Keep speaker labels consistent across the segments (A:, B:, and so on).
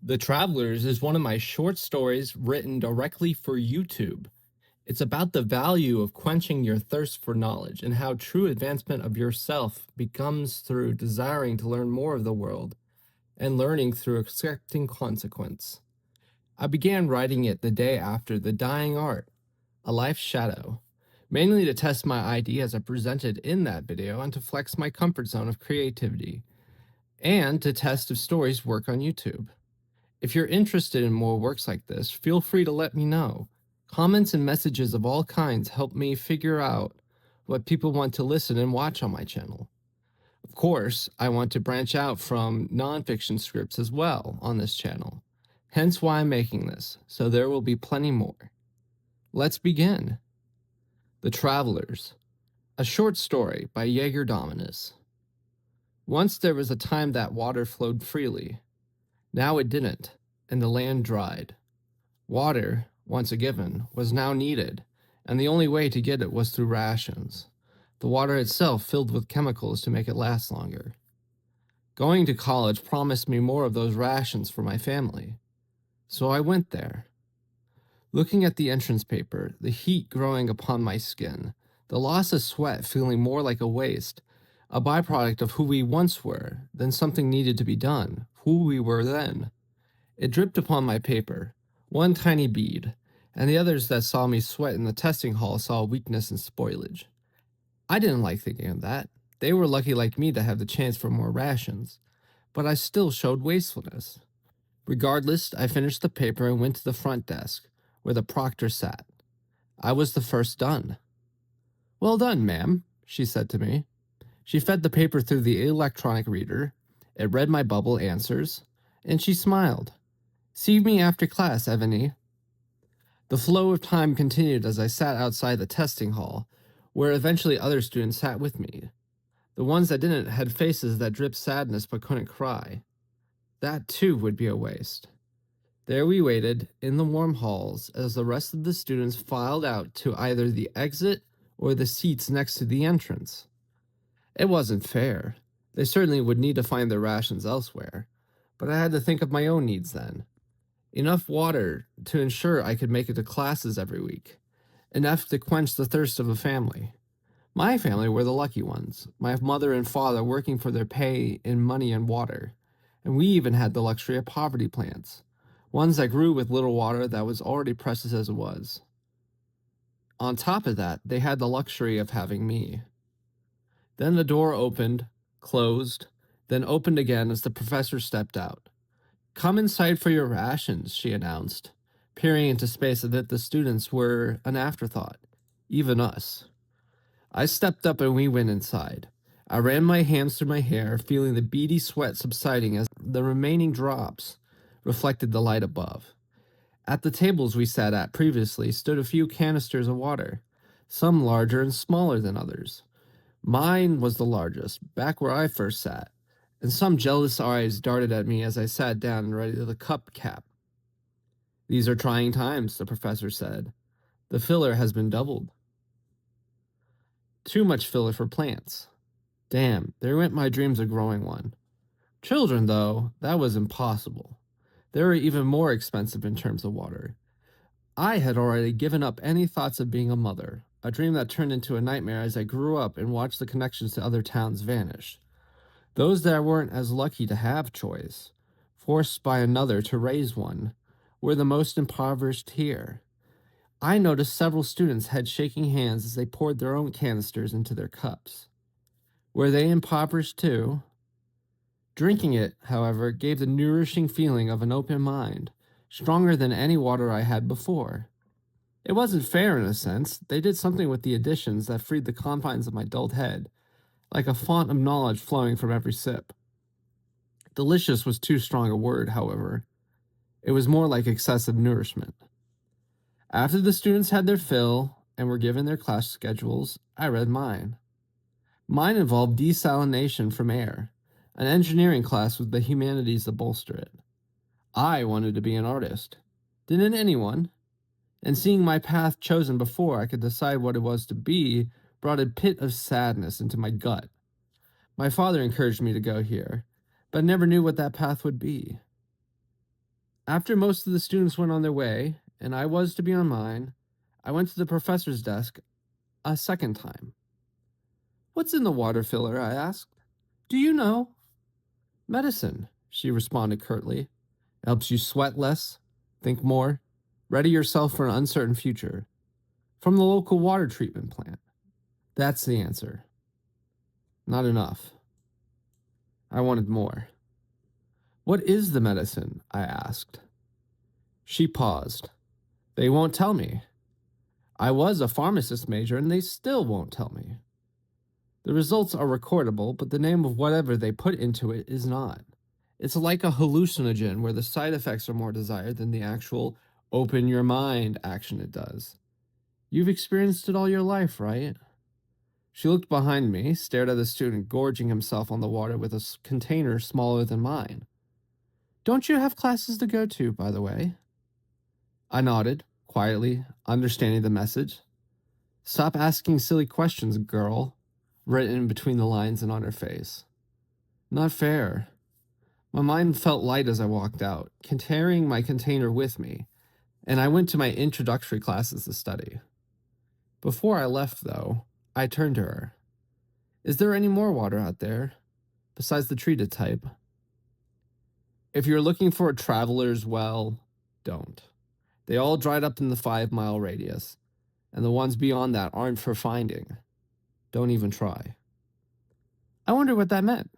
A: The Travelers is one of my short stories written directly for YouTube. It's about the value of quenching your thirst for knowledge and how true advancement of yourself becomes through desiring to learn more of the world and learning through accepting consequence. I began writing it the day after The Dying Art, A Life's Shadow, mainly to test my ideas I presented in that video and to flex my comfort zone of creativity, and to test if stories work on YouTube. If you're interested in more works like this, feel free to let me know. Comments and messages of all kinds help me figure out what people want to listen and watch on my channel. Of course, I want to branch out from nonfiction scripts as well on this channel, hence why I'm making this, so there will be plenty more. Let's begin. The Travelers, a short story by Jaeger Dominus. Once there was a time that water flowed freely. Now it didn't, and the land dried. Water, once a given, was now needed, and the only way to get it was through rations, the water itself filled with chemicals to make it last longer. Going to college promised me more of those rations for my family, so I went there. Looking at the entrance paper, the heat growing upon my skin, the loss of sweat feeling more like a waste, a byproduct of who we once were than something needed to be done, who we were then. It dripped upon my paper, one tiny bead, and the others that saw me sweat in the testing hall saw weakness and spoilage. I didn't like thinking of that. They were lucky like me to have the chance for more rations, but I still showed wastefulness. Regardless, I finished the paper and went to the front desk, where the proctor sat. I was the first done. "Well done, ma'am," she said to me. She fed the paper through the electronic reader. It read my bubble answers, and she smiled. "See me after class, Evany." The flow of time continued as I sat outside the testing hall, where eventually other students sat with me. The ones that didn't had faces that dripped sadness but couldn't cry. That too would be a waste. There we waited, in the warm halls, as the rest of the students filed out to either the exit or the seats next to the entrance. It wasn't fair. They certainly would need to find their rations elsewhere, but I had to think of my own needs then. Enough water to ensure I could make it to classes every week. Enough to quench the thirst of a family. My family were the lucky ones, my mother and father working for their pay in money and water, and we even had the luxury of poverty plants, ones that grew with little water that was already precious as it was. On top of that, they had the luxury of having me. Then the door opened, closed, then opened again as the professor stepped out. "Come inside for your rations," she announced, peering into space as if the students were an afterthought, even us. I stepped up and we went inside. I ran my hands through my hair, feeling the beady sweat subsiding as the remaining drops reflected the light above. At the tables we sat at previously stood a few canisters of water, some larger and smaller than others. Mine was the largest, back where I first sat, and some jealous eyes darted at me as I sat down and readied the cup cap. "These are trying times," the professor said. "The filler has been doubled." Too much filler for plants. Damn, there went my dreams of growing one. Children, though, that was impossible. They were even more expensive in terms of water. I had already given up any thoughts of being a mother, a dream that turned into a nightmare as I grew up and watched the connections to other towns vanish. Those that weren't as lucky to have choice, forced by another to raise one, were the most impoverished here. I noticed several students had shaking hands as they poured their own canisters into their cups. Were they impoverished too? Drinking it, however, gave the nourishing feeling of an open mind, stronger than any water I had before. It wasn't fair in a sense. They did something with the additions that freed the confines of my dulled head, like a font of knowledge flowing from every sip. Delicious was too strong a word, however. It was more like excessive nourishment. After the students had their fill and were given their class schedules, I read mine. Mine involved desalination from air, an engineering class with the humanities to bolster it. I wanted to be an artist. Didn't anyone? And seeing my path chosen before I could decide what it was to be brought a pit of sadness into my gut. My father encouraged me to go here, but never knew what that path would be.
B: After most of the students went on their way, and I was to be on mine, I went to the professor's desk a second time. "What's in the water filler?" I asked. "Do you know?" "Medicine," she responded curtly. "It helps you sweat less, think more, ready yourself for an uncertain future. From the local water treatment plant." That's the answer. Not enough. I wanted more. "What is the medicine?" I asked. She paused. "They won't tell me. I was a pharmacist major and they still won't tell me. The results are recordable, but the name of whatever they put into it is not. It's like a hallucinogen where the side effects are more desired than the actual open your mind action it does. You've experienced it all your life, right?" She looked behind me, stared at the student gorging himself on the water with a container smaller than mine. "Don't you have classes to go to, by the way?" I nodded, quietly, understanding the message. "Stop asking silly questions, girl," written between the lines and on her face. Not fair. My mind felt light as I walked out, carrying my container with me, and I went to my introductory classes to study. Before I left, though, I turned to her. "Is there any more water out there, besides the treated type?" "If you're looking for a traveler's well, don't. They all dried up in the 5-mile radius, and the ones beyond that aren't for finding. Don't even try." I wondered what that meant.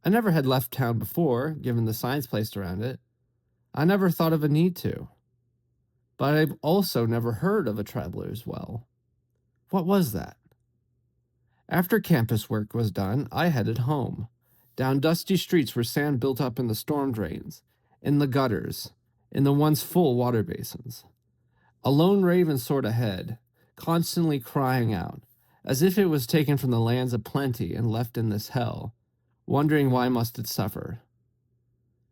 B: I never had left town before, given the signs placed around it. I never thought of a need to. But I've also never heard of a traveler's well. What was that? After campus work was done, I headed home, down dusty streets where sand built up in the storm drains, in the gutters, in the once full water basins. A lone raven soared ahead, constantly crying out, as if it was taken from the lands of plenty and left in this hell, wondering why must it suffer.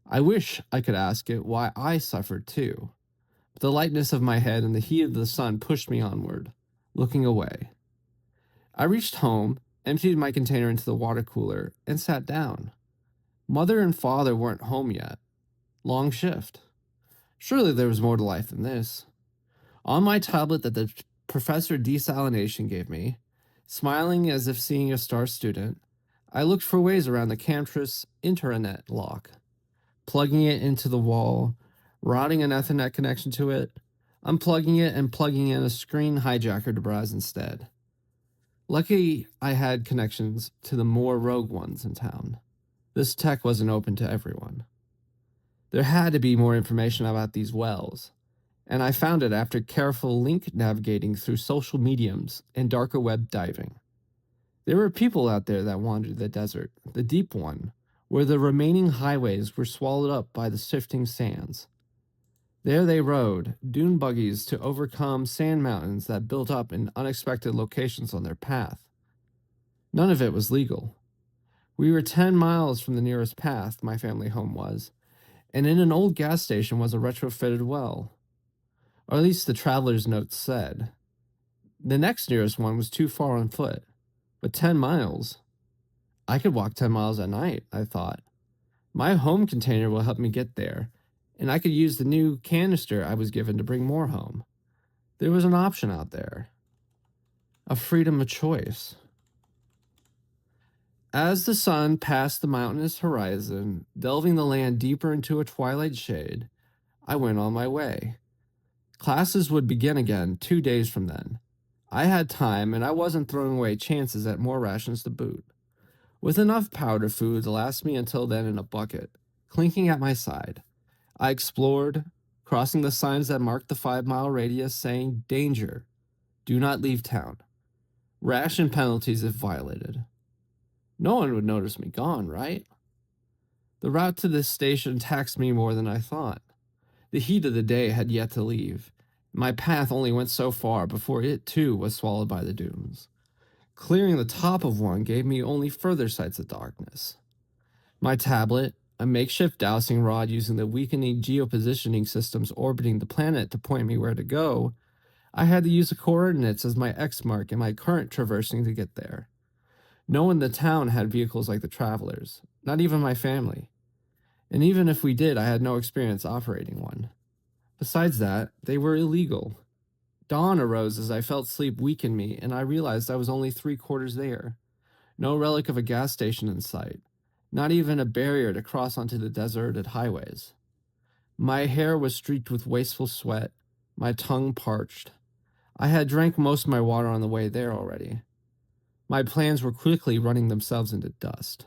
B: I wish I could ask it why I suffered too, but the lightness of my head and the heat of the sun pushed me onward, looking away. I reached home, emptied my container into the water cooler, and sat down. Mother and father weren't home yet. Long shift. Surely there was more to life than this. On my tablet that the professor desalination gave me, smiling as if seeing a star student, I looked for ways around the campus intranet lock, plugging it into the wall, routing an Ethernet connection to it, unplugging it and plugging in a screen hijacker to browse instead. Lucky I had connections to the more rogue ones in town. This tech wasn't open to everyone. There had to be more information about these wells, and I found it after careful link navigating through social mediums and darker web diving. There were people out there that wandered the desert, the deep one, where the remaining highways were swallowed up by the shifting sands. There they rode, dune buggies to overcome sand mountains that built up in unexpected locations on their path. None of it was legal. We were 10 miles from the nearest path my family home was, and in an old gas station was a retrofitted well. Or at least the traveler's notes said. The next nearest one was too far on foot, but 10 miles? I could walk 10 miles at night, I thought. My home container will help me get there, and I could use the new canister I was given to bring more home. There was an option out there. A freedom of choice. As the sun passed the mountainous horizon, delving the land deeper into a twilight shade, I went on my way. Classes would begin again 2 days from then. I had time, and I wasn't throwing away chances at more rations to boot. With enough powder food to last me until then in a bucket, clinking at my side, I explored, crossing the signs that marked the 5-mile radius saying, "Danger. Do not leave town. Ration penalties if violated." No one would notice me gone, right? The route to this station taxed me more than I thought. The heat of the day had yet to leave. My path only went so far before it, too, was swallowed by the dunes. Clearing the top of one gave me only further sights of darkness. My tablet, a makeshift dowsing rod using the weakening geopositioning systems orbiting the planet to point me where to go, I had to use the coordinates as my X mark in my current traversing to get there. No one in the town had vehicles like the travelers, not even my family. And even if we did, I had no experience operating one. Besides that, they were illegal. Dawn arose as I felt sleep weaken me, and I realized I was only 3/4 there. No relic of a gas station in sight. Not even a barrier to cross onto the deserted highways. My hair was streaked with wasteful sweat, my tongue parched. I had drank most of my water on the way there already. My plans were quickly running themselves into dust.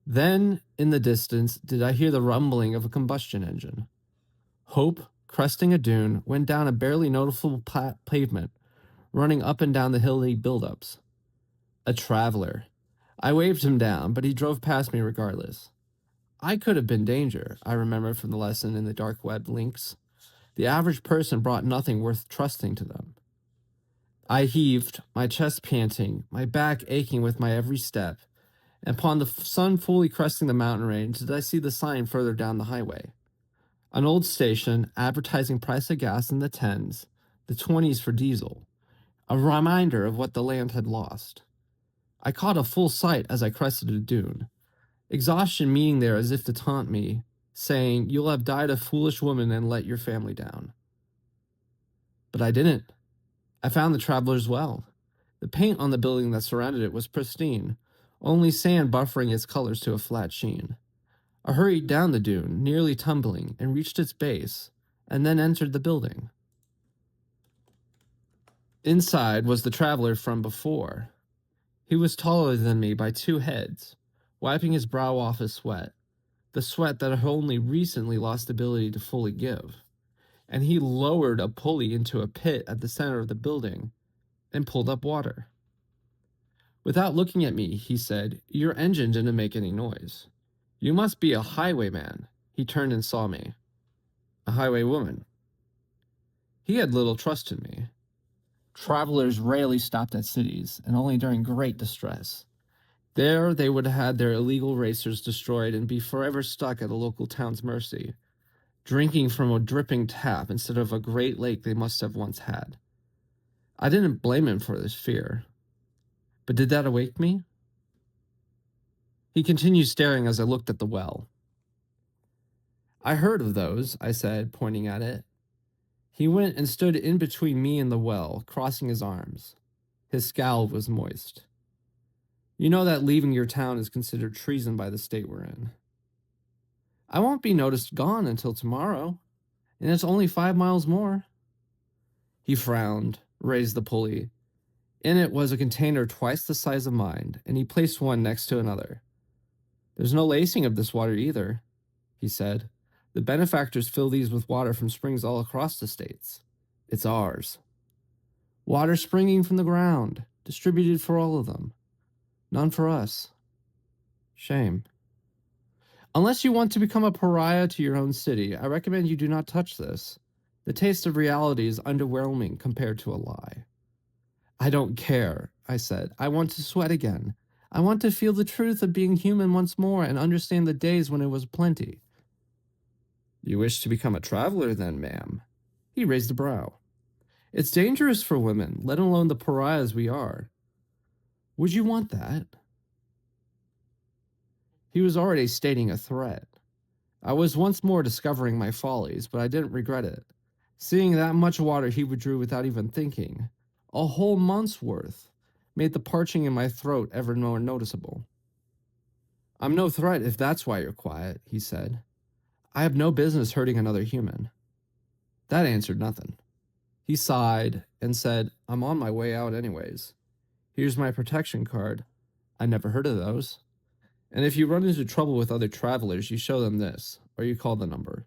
B: Then, in the distance, did I hear the rumbling of a combustion engine. Hope, cresting a dune, went down a barely noticeable pavement, running up and down the hilly buildups. A traveler. I waved him down, but he drove past me regardless. I could have been danger, I remembered from the lesson in the dark web links. The average person brought nothing worth trusting to them. I heaved, my chest panting, my back aching with my every step, and upon the sun fully cresting the mountain range did I see the sign further down the highway. An old station advertising price of gas in the 10s, the 20s for diesel, a reminder of what the land had lost. I caught a full sight as I crested a dune, exhaustion meeting there as if to taunt me, saying, "You'll have died a foolish woman and let your family down." But I didn't. I found the traveler's well. The paint on the building that surrounded it was pristine, only sand buffering its colors to a flat sheen. I hurried down the dune, nearly tumbling, and reached its base, and then entered the building. Inside was the traveler from before. He was taller than me by 2 heads, wiping his brow off his sweat, the sweat that had only recently lost the ability to fully give. And he lowered a pulley into a pit at the center of the building and pulled up water. Without looking at me, he said, "Your engine didn't make any noise. You must be a highwayman." He turned and saw me. A highwaywoman. He had little trust in me. Travelers rarely stopped at cities, and only during great distress. There they would have had their illegal racers destroyed and be forever stuck at a local town's mercy, drinking from a dripping tap instead of a great lake they must have once had. I didn't blame him for this fear. But did that awake me? He continued staring as I looked at the well. "I heard of those," I said, pointing at it. He went and stood in between me and the well, crossing his arms. His scowl was moist. "You know that leaving your town is considered treason by the state we're in." "I won't be noticed gone until tomorrow, and it's only 5 miles more." He frowned, raised the pulley. In it was a container twice the size of mine, and he placed one next to another. "There's no lacing of this water either," he said. "The benefactors fill these with water from springs all across the states. It's ours. Water springing from the ground, distributed for all of them. None for us. Shame. Unless you want to become a pariah to your own city, I recommend you do not touch this. The taste of reality is underwhelming compared to a lie." "I don't care," I said. "I want to sweat again. I want to feel the truth of being human once more and understand the days when it was plenty." "You wish to become a traveler then, ma'am?" He raised a brow. "It's dangerous for women, let alone the pariahs we are." "Would you want that?" He was already stating a threat. I was once more discovering my follies, but I didn't regret it. Seeing that much water he withdrew without even thinking, a whole month's worth, made the parching in my throat ever more noticeable. "I'm no threat if that's why you're quiet," he said. "I have no business hurting another human." That answered nothing. He sighed and said, "I'm on my way out anyways. Here's my protection card. I never heard of those. And if you run into trouble with other travelers, you show them this, or you call the number.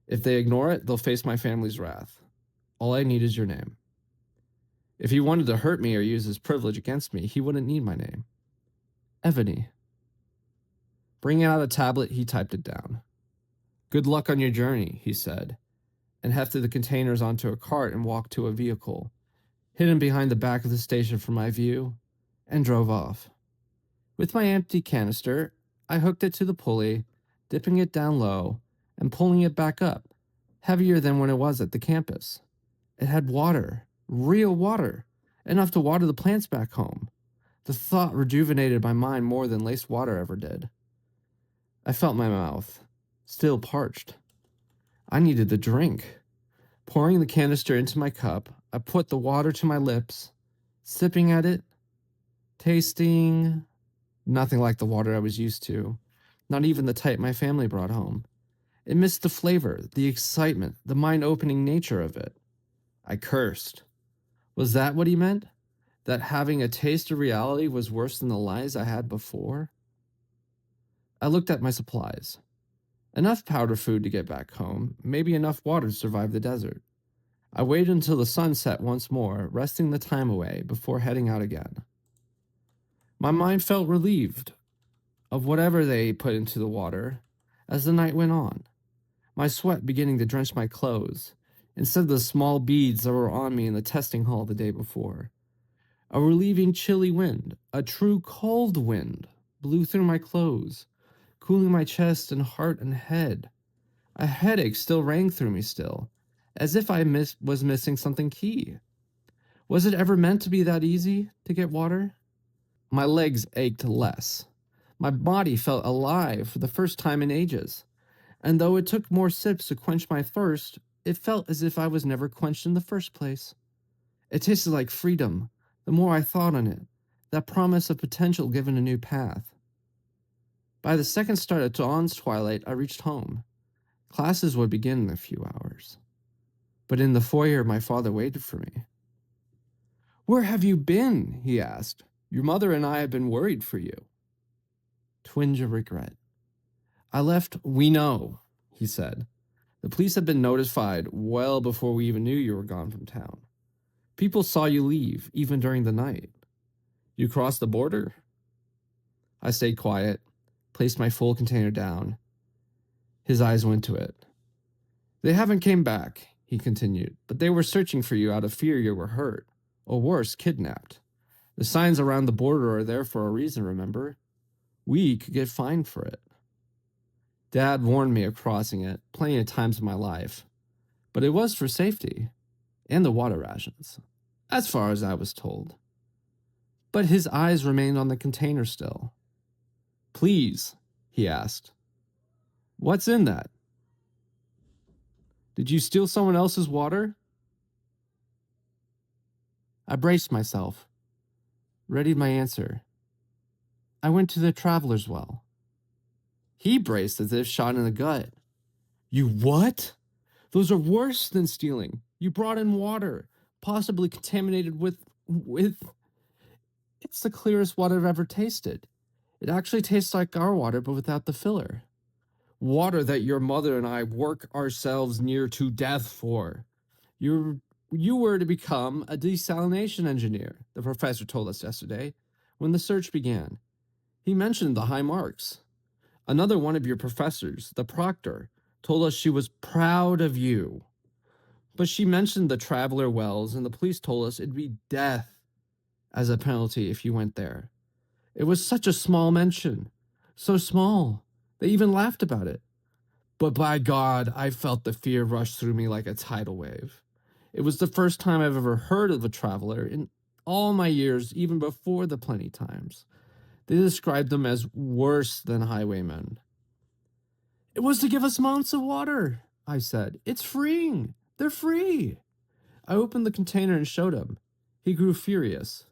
B: If they ignore it, they'll face my family's wrath. All I need is your name. If he wanted to hurt me or use his privilege against me, he wouldn't need my name. Ebony." Bringing out a tablet, he typed it down. "Good luck on your journey," he said, and hefted the containers onto a cart and walked to a vehicle, hidden behind the back of the station from my view, and drove off. With my empty canister, I hooked it to the pulley, dipping it down low and pulling it back up, heavier than when it was at the campus. It had water, real water, enough to water the plants back home. The thought rejuvenated my mind more than laced water ever did. I felt my mouth, still parched. I needed the drink. Pouring the canister into my cup, I put the water to my lips, sipping at it, tasting nothing like the water I was used to, not even the type my family brought home. It missed the flavor, the excitement, the mind opening nature of it. I cursed. Was that what he meant? That having a taste of reality was worse than the lies I had before? I looked at my supplies. Enough powder food to get back home, maybe enough water to survive the desert. I waited until the sun set once more, resting the time away before heading out again. My mind felt relieved of whatever they put into the water as the night went on, my sweat beginning to drench my clothes instead of the small beads that were on me in the testing hall the day before. A relieving chilly wind, a true cold wind, blew through my clothes, cooling my chest and heart and head. A headache still rang through me still, as if I was missing something key. Was it ever meant to be that easy to get water? My legs ached less. My body felt alive for the first time in ages. And though it took more sips to quench my thirst, it felt as if I was never quenched in the first place. It tasted like freedom, the more I thought on it, that promise of potential given a new path. By the second start of dawn's twilight, I reached home. Classes would begin in a few hours. But in the foyer, my father waited for me. "Where have you been?" he asked. "Your mother and I have been worried for you." Twinge of regret. "I left, we know," he said. "The police have been notified well before we even knew you were gone from town. People saw you leave, even during the night. You crossed the border?" I stayed quiet, placed my full container down. His eyes went to it. "They haven't came back," he continued, "but they were searching for you out of fear you were hurt, or worse, kidnapped. The signs around the border are there for a reason, remember? We could get fined for it. Dad warned me of crossing it plenty of times in my life, but it was for safety and the water rations, as far as I was told." But his eyes remained on the container still. "Please," he asked, "what's in that? Did you steal someone else's water?" I braced myself, readied my answer. "I went to the traveler's well." He braced as if shot in the gut. "You what? Those are worse than stealing. You brought in water, possibly contaminated with... It's the clearest water I've ever tasted. It actually tastes like our water, but without the filler. Water that your mother and I work ourselves near to death for. You were to become a desalination engineer," the professor told us yesterday, when the search began. He mentioned the high marks. Another one of your professors, the proctor, told us she was proud of you. But she mentioned the traveler wells, and the police told us it'd be death as a penalty if you went there. It was such a small mention. So small. They even laughed about it. But by God, I felt the fear rush through me like a tidal wave. It was the first time I've ever heard of a traveler in all my years, even before the plenty times. They described them as worse than highwaymen. "It was to give us months of water," I said. "It's freeing. They're free." I opened the container and showed him. He grew furious.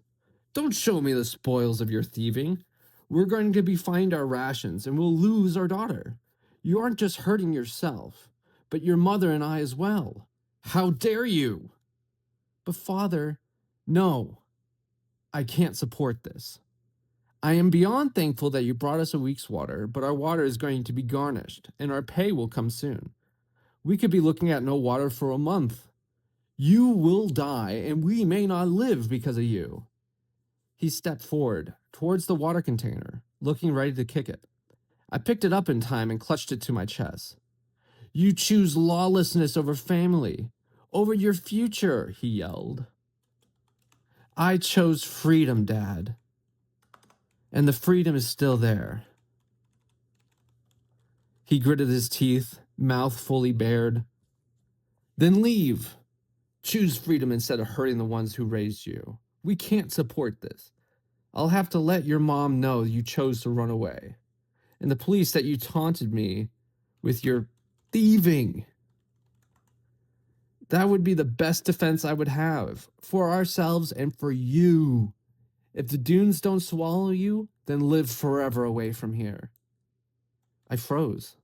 B: "Don't show me the spoils of your thieving. We're going to be fined our rations, and we'll lose our daughter. You aren't just hurting yourself, but your mother and I as well. How dare you?" "But father, no, I can't support this. I am beyond thankful that you brought us a week's water, but our water is going to be garnished, and our pay will come soon. We could be looking at no water for a month. You will die, and we may not live because of you." He stepped forward, towards the water container, looking ready to kick it. I picked it up in time and clutched it to my chest. "You choose lawlessness over family, over your future," he yelled. "I chose freedom, Dad. And the freedom is still there." He gritted his teeth, mouth fully bared. "Then leave. Choose freedom instead of hurting the ones who raised you. We can't support this. I'll have to let your mom know you chose to run away. and the police that you taunted me with your thieving. That would be the best defense I would have for ourselves and for you. If the dunes don't swallow you, then live forever away from here. I froze.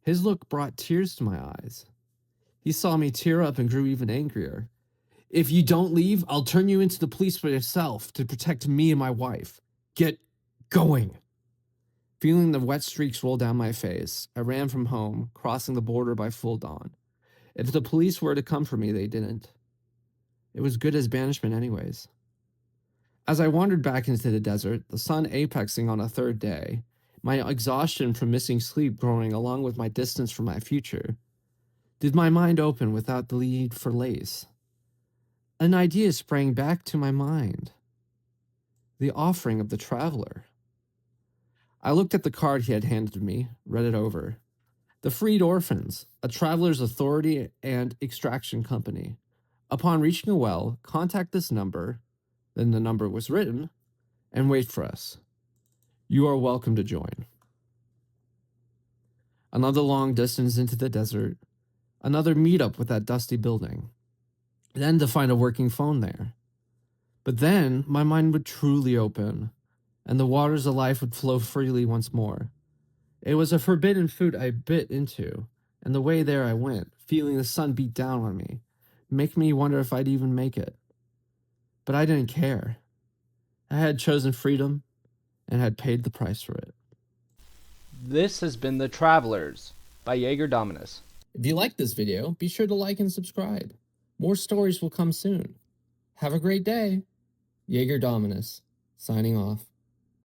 B: His look brought tears to my eyes. He saw me tear up and grew even angrier. If you don't leave, I'll turn you into the police for yourself to protect me and my wife. Get going. Feeling the wet streaks roll down my face, I ran from home, crossing the border by full dawn. If the police were to come for me, they didn't. It was good as banishment anyways. As I wandered back into the desert, the sun apexing on a third day, my exhaustion from missing sleep growing along with my distance from my future, did my mind open without the need for lace. An idea sprang back to my mind. The offering of the traveler. I looked at the card he had handed me, read it over. The Freed Orphans, a traveler's authority and extraction company. Upon reaching a well, contact this number, then the number was written, and wait for us. You are welcome to join. Another long distance into the desert, another meetup with that dusty building, then to find a working phone there. But then my mind would truly open, and the waters of life would flow freely once more. It was a forbidden food I bit into, and the way there I went, feeling the sun beat down on me, make me wonder if I'd even make it. But I didn't care. I had chosen freedom and had paid the price for it.
C: This has been The Travelers by Jaeger Dominus.
A: If you like this video, be sure to like and subscribe. More stories will come soon. Have a great day. Jaeger Dominus, signing off.